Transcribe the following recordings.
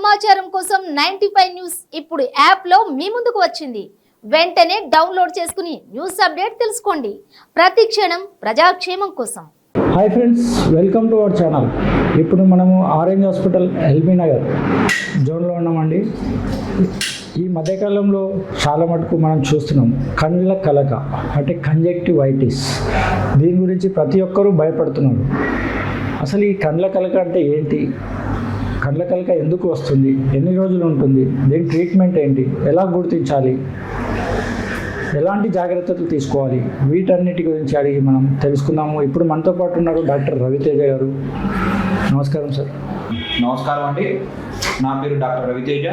సమాచారం కోసం 95 న్యూస్ ఇప్పుడు యాప్లో మీ ముందుకు వచ్చింది. వెంటనే డౌన్లోడ్ చేసుకుని న్యూస్ అప్డేట్ తెలుసుకోండి. ప్రతి క్షణం ప్రజాక్షేమం కోసం. Hi friends, welcome to our channel. ఇప్పుడు మనము ఆరెంజ్ హాస్పిటల్ ఎల్బీ నగర్ జోన్లో ఉన్నామండి. ఈ మధ్యకాలంలో చాలా మటుకు మనం చూస్తున్నాం కండ్ల కలక అంటే కంజక్టివైటిస్. దీని గురించి ప్రతి ఒక్కరూ భయపడుతున్నారు. అసలు ఈ కండ్ల కలక అంటే ఏంటి, కండ్ల కలక ఎందుకు వస్తుంది, ఎన్ని రోజులు ఉంటుంది, దీని ట్రీట్మెంట్ ఏంటి, ఎలా గుర్తించాలి, ఎలాంటి జాగ్రత్తలు తీసుకోవాలి, వీటన్నిటి గురించి అడిగి మనం తెలుసుకుందాము. ఇప్పుడు మనతో పాటు ఉన్నారు డాక్టర్ రవితేజ గారు. నమస్కారం సార్. నమస్కారం అండి. నా పేరు doctor Raviteja,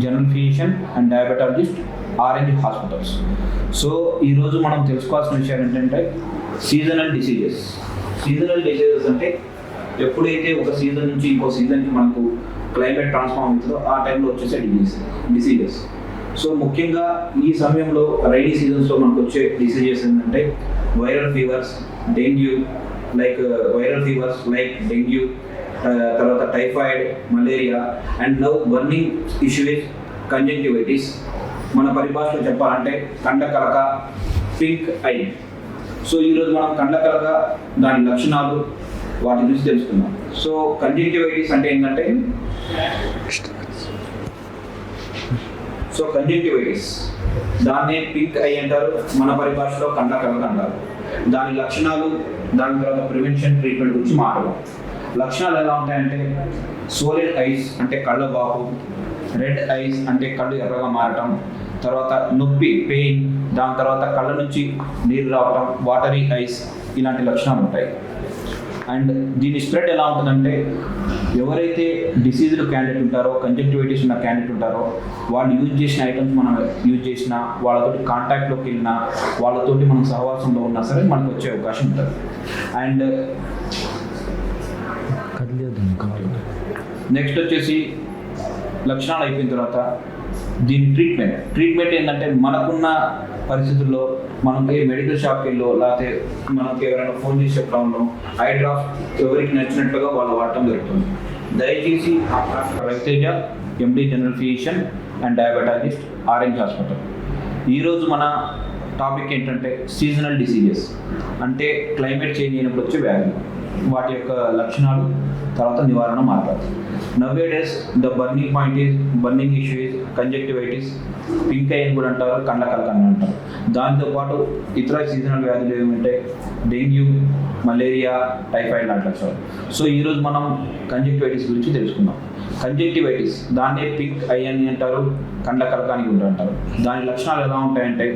general physician and diabetologist, orange hospitals. So ఈరోజు మనం తెలుసుకోవాల్సిన విషయాలు ఏంటంటే సీజనల్ డిసీజెస్. సీజనల్ డిసీజెస్ అంటే ఎప్పుడైతే ఒక సీజన్ నుంచి ఇంకో సీజన్కి మనకు క్లైమేట్ ట్రాన్స్ఫార్మ్ అవుతుందో ఆ టైంలో వచ్చేసే డిసీజెస్. సో ముఖ్యంగా ఈ సమయంలో రైనీ సీజన్స్లో మనకు వచ్చే డిసీజెస్ ఏంటంటే వైరల్ ఫీవర్స్ లైక్ డెంగ్యూ, తర్వాత typhoid, malaria and now burning issue is conjunctivitis. మన పరిభాషలో చెప్పాలంటే కండ్ల కలక, పింక్ ఐ. సో ఈరోజు మనం కండ్ల కలక, దాని లక్షణాలు, వాటి గురించి తెలుసుకుందాం. సో కంజంక్టివైటిస్ అంటే ఏంటంటే కంజంక్టివైటిస్ దాన్నే పింక్ ఐ అంటారు, మన పరిభాషలో కండ్ల కలక అంటారు. దాని లక్షణాలు, దాని తర్వాత ప్రివెన్షన్, ట్రీట్మెంట్ గురించి మాట్లాడదాం. లక్షణాలు ఎలా ఉంటాయంటే సోలిడ్ ఐస్ అంటే కళ్ళ వాపు, రెడ్ ఐస్ అంటే కళ్ళు ఎర్రగా మారటం, తర్వాత నొప్పి, పెయిన్, దాని తర్వాత కళ్ళ నుంచి నీరు రావటం, వాటరీ ఐస్, ఇలాంటి లక్షణాలు ఉంటాయి. అండ్ దీని స్ప్రెడ్ ఎలా ఉంటుందంటే ఎవరైతే డిసీజ్డ్ క్యాండిడేట్ ఉంటారో, కంజంక్టివైటిస్ ఉన్న క్యాండిడేట్ ఉంటారో, వాళ్ళు యూజ్ చేసిన ఐటమ్స్ మనం యూజ్ చేసినా, వాళ్ళతోటి కాంటాక్ట్లోకి వెళ్ళినా, వాళ్ళతోటి మనం సహవాసంలో ఉన్నా సరే మనకు వచ్చే అవకాశం ఉంటుంది. అండ్ నెక్స్ట్ వచ్చేసి లక్షణాలు అయిపోయిన తర్వాత దీని ట్రీట్మెంట్ ఏంటంటే మనకున్న పరిస్థితుల్లో మనం మెడికల్ షాప్కి వెళ్ళో, లేకపోతే మనకి ఎవరైనా ఫోన్ చేసి చెప్పడంలో ఐ డ్రాప్ ఎవరికి నచ్చినట్లుగా వాళ్ళు వాడటం జరుగుతుంది. దయచేసి Raviteja, MD general physician and diabetologist, orange hospital. ఈరోజు మన టాపిక్ ఏంటంటే సీజనల్ డిసీజెస్ అంటే క్లైమేట్ చేంజ్ అయినప్పుడు వచ్చే వ్యాధులు, వాటి యొక్క లక్షణాలు, తర్వాత నివారణ మాట్లాడుతుంది. Nowadays the burning issue is conjunctivitis, pink eye అని కూడా అంటారు, కండ్ల కలక అని అంటారు. దాంతోపాటు ఇతర సీజనల్ వ్యాధులు ఏమంటే డెంగ్యూ, మలేరియా, టైఫాయిడ్ లాంటి లక్షణాలు. సో ఈరోజు మనం కంజక్టివైటిస్ గురించి తెలుసుకుందాం. కంజక్టివైటిస్ దాన్నే పింక్ ఐ అని అంటారు, కండ్ల కలక అని కూడా అంటారు. దాని లక్షణాలు ఎలా ఉంటాయంటే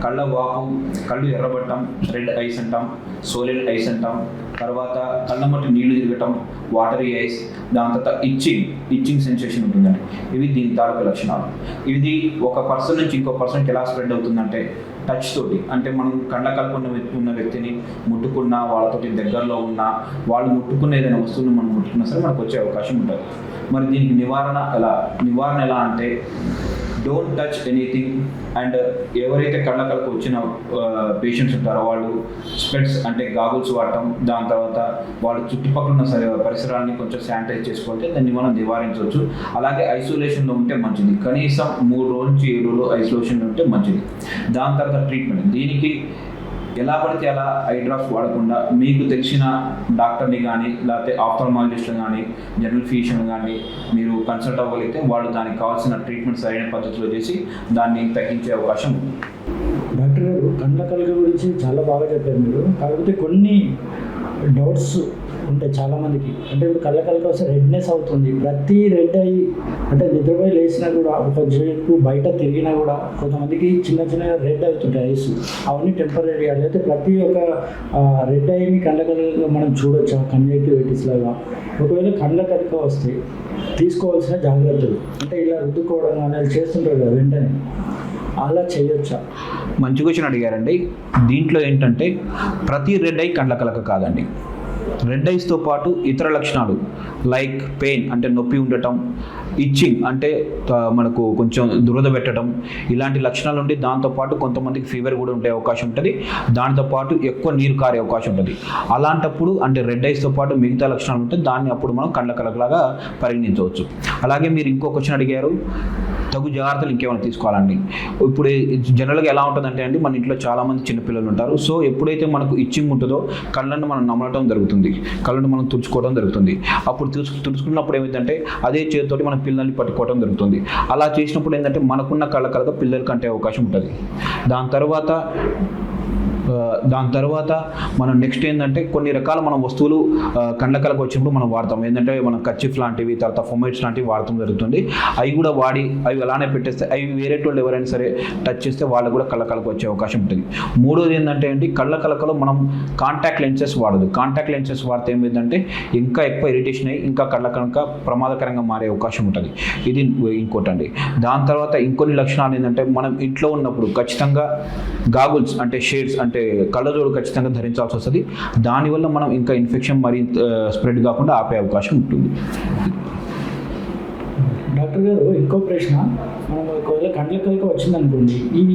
కళ్ళ వాపు, కళ్ళు ఎర్రబట్టం, రెడ్ ఐస్ అంటాం, సోలిడ్ ఐస్ అంటాం, తర్వాత కళ్ళ మట్టి నీళ్లు తిరగటం, వాటరీ ఐస్, దాని తర్వాత ఇచ్చింగ్ సెన్సేషన్ ఉంటుందండి. ఇవి దీని తాలూకు లక్షణాలు. ఇది ఒక పర్సన్ నుంచి ఇంకో పర్సన్కి ఎలా స్ప్రెడ్ అవుతుందంటే టచ్ తోటి, అంటే మనం కండ్ల కలక ఉన్న వ్యక్తిని ముట్టుకున్నా, వాళ్ళతోటి దగ్గరలో ఉన్నా, వాళ్ళు ముట్టుకున్న ఏదైనా వస్తువుని మనం ముట్టుకున్నా సరే మనకు వచ్చే అవకాశం ఉంటుంది. మరి దీనికి నివారణ ఎలా అంటే డోంట్ టచ్ ఎనీథింగ్. అండ్ ఎవరైతే కళ్ళ కలక వచ్చిన పేషెంట్స్ ఉంటారో వాళ్ళు స్పెట్స్ అంటే గాగుల్స్ వాడటం, దాని తర్వాత వాళ్ళు చుట్టుపక్కల ఉన్న పరిసరాన్ని కొంచెం శానిటైజ్ చేసుకుంటే దాన్ని మనం నివారించవచ్చు. అలాగే ఐసోలేషన్లో ఉంటే మంచిది, కనీసం 3 రోజుల నుంచి 7 రోజులు ఐసోలేషన్లో ఉంటే మంచిది. దాని తర్వాత ట్రీట్మెంట్, దీనికి ఎలా పడితే అలా ఐ డ్రాప్స్ వాడకుండా మీకు తెలిసిన డాక్టర్ని కానీ, లేకపోతే ఆఫ్థాల్మాలజిస్ట్ని కానీ, జనరల్ ఫిజిషియన్ కానీ మీరు కన్సల్ట్ అవ్వగలిగితే వాళ్ళు దానికి కావాల్సిన ట్రీట్మెంట్ సరైన పద్ధతిలో చేసి దాన్ని తగ్గించే అవకాశం ఉంది. డాక్టర్ గారు, కండ్ల కలక గురించి చాలా బాగా చెప్పారు మీరు. కాకపోతే కొన్ని డౌట్స్ ఉంటాయి చాలామందికి. అంటే ఇప్పుడు కళ్ళ కలక వస్తే రెడ్నెస్ అవుతుంది, ప్రతి రెడ్ అయ్యి అంటే నిద్రపోయి లేచినా కూడా, కొంచెంసేపు బయట తిరిగినా కూడా కొంతమందికి చిన్న రెడ్ అవుతుంటాయి ఐస్. అవన్నీ టెంపరీ. అయితే ప్రతి ఒక్క రెడ్ అయ్యి కండ్ల కలక మనం చూడొచ్చా కంజక్టివైటిస్ లాగా? ఒకవేళ కండ్ల కలక వస్తే తీసుకోవాల్సిన జాగ్రత్తలు అంటే ఇలా రుద్దుకోవడం అనేది చేస్తుంటారు కదా, వెంటనే అలా చేయొచ్చా? మంచి క్వశ్చన్ అడిగారండి. దీంట్లో ఏంటంటే ప్రతి రెడ్ ఐ కండ్ల కలక కాదండి. రెడ్ ఐస్తో పాటు ఇతర లక్షణాలు లైక్ పెయిన్ అంటే నొప్పి ఉండటం, ఇచ్చింగ్ అంటే మనకు కొంచెం దురద పెట్టడం, ఇలాంటి లక్షణాలు ఉండి దాంతోపాటు కొంతమందికి ఫీవర్ కూడా ఉండే అవకాశం ఉంటుంది. దాంతోపాటు ఎక్కువ నీరు కారే అవకాశం ఉంటుంది. అలాంటప్పుడు అంటే రెడ్ ఐస్తో పాటు మిగతా లక్షణాలు ఉంటే దాన్ని అప్పుడు మనం కండ్ల కలకలాగా పరిగణించవచ్చు. అలాగే మీరు ఇంకో క్వశ్చన్ అడిగారు, తగు జాగ్రత్తలు ఇంకేమైనా తీసుకోవాలండి. ఇప్పుడు జనరల్గా ఎలా ఉంటుందంటే అండి, మన ఇంట్లో చాలామంది చిన్నపిల్లలు ఉంటారు. సో ఎప్పుడైతే మనకు ఇచ్చింగ్ ఉంటుందో కళ్ళను మనం నమలటం జరుగుతుంది, కళ్ళను మనం తుడుచుకోవడం జరుగుతుంది. అప్పుడు తుడుచుకున్నప్పుడు ఏమైందంటే అదే చేతితోటి మన పిల్లల్ని పట్టుకోవడం జరుగుతుంది. అలా చేసినప్పుడు ఏంటంటే మనకున్న కళ్ళ కలక పిల్లలకి అంటే అవకాశం ఉంటుంది. దాని తర్వాత మనం నెక్స్ట్ ఏంటంటే కొన్ని రకాల మనం వస్తువులు కండ్ల కలకు వచ్చినప్పుడు మనం వాడతాం. ఏంటంటే మనం కర్చీఫ్ లాంటివి, తర్వాత ఫొమైట్స్ లాంటివి వాడటం జరుగుతుంది. అవి కూడా వాడి అవి అలానే పెట్టేస్తే అవి వేరే వాళ్ళు ఎవరైనా సరే టచ్ చేస్తే వాళ్ళకు కూడా కళ్ళ కలకు వచ్చే అవకాశం ఉంటుంది. మూడోది ఏంటంటే అండి, కళ్ళ కలకలో మనం కాంటాక్ట్ లెన్సెస్ వాడదు. కాంటాక్ట్ లెన్సెస్ వాడితే ఏమైందంటే ఇంకా ఎక్కువ ఇరిటేషన్ అయ్యి ఇంకా కళ్ళ కనుక ప్రమాదకరంగా మారే అవకాశం ఉంటుంది. ఇది ఇంకోటండి. దాని తర్వాత ఇంకొన్ని లక్షణాలు ఏంటంటే, మనం ఇంట్లో ఉన్నప్పుడు ఖచ్చితంగా గాగుల్స్ అంటే షేడ్స్ అంటే కళ్ళజోడు ఖచ్చితంగా ధరించాల్సి వస్తుంది. దానివల్ల మనం ఇంకా ఇన్ఫెక్షన్ మరి స్ప్రెడ్ కాకుండా ఆపే అవకాశం ఉంటుంది. డాక్టర్ గారు ఇంకో ప్రశ్న, మనం ఒకవేళ కండ్ల కలక వచ్చిందనుకోండి, ఈ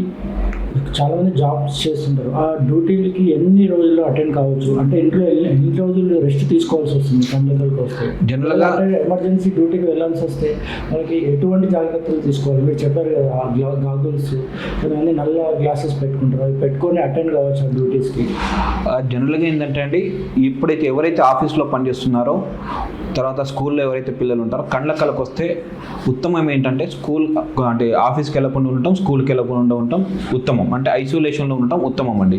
చాలామంది జాబ్స్ చేస్తుంటారు, ఆ డ్యూటీలకి ఎన్ని రోజుల్లో అటెండ్ కావచ్చు? అంటే ఇంట్లో ఎన్ని రోజులు రెస్ట్ తీసుకోవాల్సి వస్తుంది కండ్ల కలక వస్తే? జనరల్గా ఎమర్జెన్సీ డ్యూటీకి వెళ్ళాల్సి వస్తే మనకి ఎటువంటి జాగ్రత్తలు తీసుకోవాలి? మీరు చెప్పారు కదా, గాగుల్స్ అన్ని నల్ల గ్లాసెస్ పెట్టుకుంటారు, అవి పెట్టుకొని అటెండ్ కావచ్చు ఆ డ్యూటీస్కి. జనరల్గా ఏంటంటే అండి, ఇప్పుడైతే ఎవరైతే ఆఫీస్లో పనిచేస్తున్నారో, తర్వాత స్కూల్లో ఎవరైతే పిల్లలు ఉంటారో కండ్ల కలకు వస్తే ఉత్తమం ఏంటంటే స్కూల్ అంటే ఆఫీస్కి వెళ్ళకుండా ఉండటం, స్కూల్కి వెళ్ళకుండా ఉండటం ఉత్తమం. అంటే ఐసోలేషన్లో ఉండటం ఉత్తమం అండి.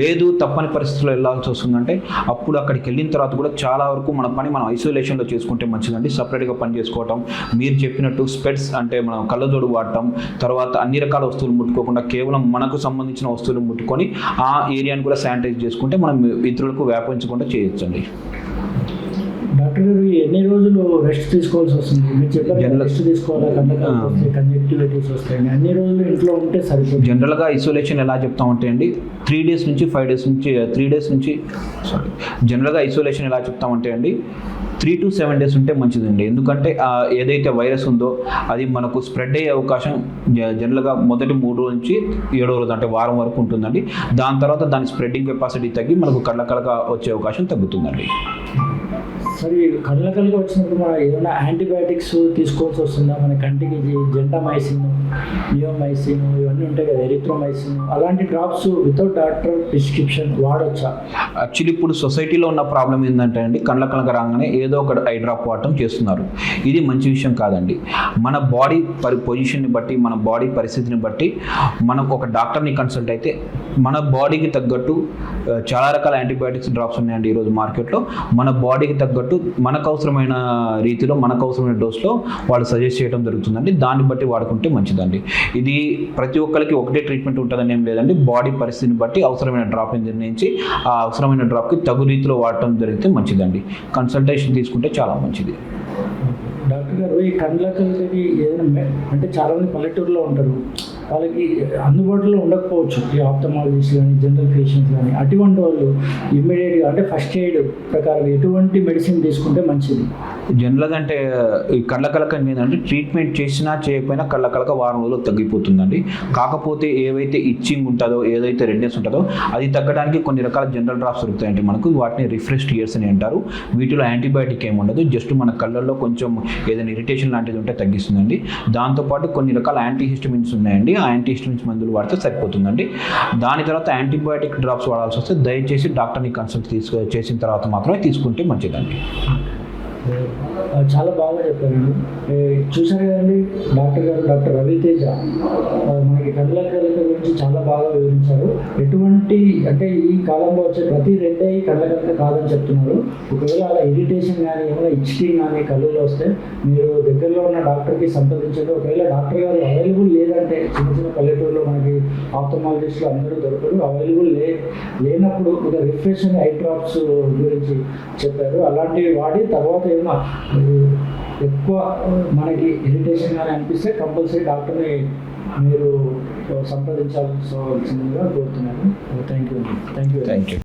లేదు తప్పని పరిస్థితుల్లో వెళ్ళాల్సి వస్తుందంటే అప్పుడు అక్కడికి వెళ్ళిన తర్వాత కూడా చాలా వరకు మన పని మనం ఐసోలేషన్లో చేసుకుంటే మంచిదండి. సపరేట్గా పని చేసుకోవటం, మీరు చెప్పినట్టు స్పెట్స్ అంటే మనం కళ్ళజోడు వాడటం, తర్వాత అన్ని రకాల వస్తువులు ముట్టుకోకుండా కేవలం మనకు సంబంధించిన వస్తువులు ముట్టుకొని ఆ ఏరియాని కూడా శానిటైజ్ చేసుకుంటే మనం ఇతరులకు వ్యాపించకుండా చేయొచ్చండి. డాక్టర్ గారు ఎన్ని రోజులు రెస్ట్ తీసుకోవాల్సి వస్తుంది? మీరు చెప్పారు రెస్ట్ తీసుకోవాలా, కంజక్టివిటీస్ వస్తాయి, అన్ని రోజులు ఇంట్లో ఉంటే సరిపోతుంది. జనరల్గా ఐసోలేషన్ ఎలా చెప్తామంటే అండి, 3 days నుంచి 5 days నుంచి జనరల్గా ఐసోలేషన్ ఎలా చెప్తామంటే అండి 3 to 7 days ఉంటే మంచిదండి. ఎందుకంటే ఏదైతే వైరస్ ఉందో అది మనకు స్ప్రెడ్ అయ్యే అవకాశం జనరల్గా మొదటి 3 రోజుల నుంచి 7వ రోజు అంటే వారం వరకు ఉంటుందండి. దాని తర్వాత దాని స్ప్రెడ్డింగ్ కెపాసిటీ తగ్గి మనకు కళ్ళ కలక వచ్చే అవకాశం తగ్గుతుందండి. సరే, కళ్ళ కలక వచ్చినప్పుడు మనం ఏదైనా యాంటీబయాటిక్స్ తీసుకోవాల్సి వస్తుందా? మన కంటికి జెంటామైసిన్, నియోమైసిన్ ఇవన్నీ ఉంటాయి కదా, ఎరిథ్రోమైసిన్, అలాంటి డ్రాప్స్ వితౌట్ డాక్టర్ ప్రిస్క్రిప్షన్ వాడొచ్చా? యాక్చువల్లీ ఇప్పుడు సొసైటీలో ఉన్న ప్రాబ్లం ఏంటంటే అండి, కళ్ళ కలక రాగానే ఏదో ఒక ఐ డ్రాప్ వాడటం చేస్తున్నారు. ఇది మంచి విషయం కాదండి. మన బాడీ పొజిషన్ని బట్టి, మన బాడీ పరిస్థితిని బట్టి మనం ఒక డాక్టర్ని కన్సల్ట్ అయితే మన బాడీకి తగ్గట్టు చాలా రకాల యాంటీబయాటిక్స్ డ్రాప్స్ ఉన్నాయండి ఈరోజు మార్కెట్లో. మన బాడీకి తగ్గట్టు మనకు అవసరమైన రీతిలో, మనకు అవసరమైన డోస్లో వాళ్ళు సజెస్ట్ చేయడం జరుగుతుందండి. దాన్ని బట్టి వాడుకుంటే మంచిదండి. ఇది ప్రతి ఒక్కరికి ఒకటే ట్రీట్మెంట్ ఉంటుందని ఏం లేదండి. బాడీ పరిస్థితిని బట్టి అవసరమైన డ్రాప్ని నిర్ణయించి ఆ అవసరమైన డ్రాప్కి తగు రీతిలో వాడటం జరిగితే మంచిదండి. కన్సల్టేషన్ తీసుకుంటే చాలా మంచిది. డాక్టర్ గారు, ఈ కండ్ల కలకకి ఏదైనా అంటే చాలామంది పల్లెటూరులో ఉంటారు, వాళ్ళకి అందుబాటులో ఉండకపోవచ్చు ఈ ఆప్థమాలజిస్ట్ కానీ జనరల్ ఫిజిషియన్స్ కానీ. అటువంటి వాళ్ళు ఇమ్మీడియట్గా అంటే ఫస్ట్ ఎయిడ్ ప్రకారం ఎటువంటి మెడిసిన్ తీసుకుంటే మంచిది? జనరల్గా అంటే ఈ కళ్ళ కలక ఏంటంటే ట్రీట్మెంట్ చేసినా చేయకపోయినా కళ్ళ కలక వారం రోజులు తగ్గిపోతుందండి. కాకపోతే ఏవైతే ఇచ్చింగ్ ఉంటుందో, ఏదైతే రెడ్నెస్ ఉంటుందో అది తగ్గడానికి కొన్ని రకాల జనరల్ డ్రాప్స్ దొరుకుతాయండి మనకు. వాటిని రిఫ్రెష్డ్ ఇయర్స్ అని అంటారు. వీటిలో యాంటీబయాటిక్ ఏమి ఉండదు, జస్ట్ మన కళ్ళల్లో కొంచెం ఏదైనా ఇరిటేషన్ లాంటిది ఉంటే తగ్గిస్తుందండి. దాంతోపాటు కొన్ని రకాల యాంటీహిస్టమిన్స్ ఉన్నాయండి, ఆ యాంటీహిస్టమిన్స్ మందులు వాడితే సరిపోతుందండి. దాని తర్వాత యాంటీబయాటిక్ డ్రాప్స్ వాడాల్సి వస్తే దయచేసి డాక్టర్ని కన్సల్ట్ చేసిన తర్వాత మాత్రమే తీసుకుంటే మంచిదండి. చాలా బాగా చెప్పారండి. చూశారు కదండి డాక్టర్ గారు, డాక్టర్ రవితేజ మనకి కండ్ల కలక గురించి చాలా బాగా వివరించారు. ఎటువంటి అంటే ఈ కాలంలో వచ్చే ప్రతి రెడ్ ఐ కండ్ల కలక కాదని చెప్తున్నారు. ఒకవేళ అలా ఇరిటేషన్ కానీ ఏమైనా ఇచ్చింగ్ కానీ కళ్ళులో వస్తే మీరు దగ్గరలో ఉన్న డాక్టర్కి సంప్రదించండి. ఒకవేళ డాక్టర్ గారు అవైలబుల్ లేదంటే, చిన్న చిన్న పల్లెటూరులో మనకి ఆప్థమాలజిస్టులు అందరూ దొరకరు, అవైలబుల్ లేనప్పుడు ఒక రిఫ్రెషింగ్ ఐ డ్రాప్స్ గురించి చెప్పారు. అలాంటివి వాడి తర్వాత ఏమన్నా ఎక్కువ మనకి ఇరిటేషన్ కానీ అనిపిస్తే కంపల్సరీ డాక్టర్ని మీరు సంప్రదించాల్సిందిగా కోరుతున్నాను. Thank you.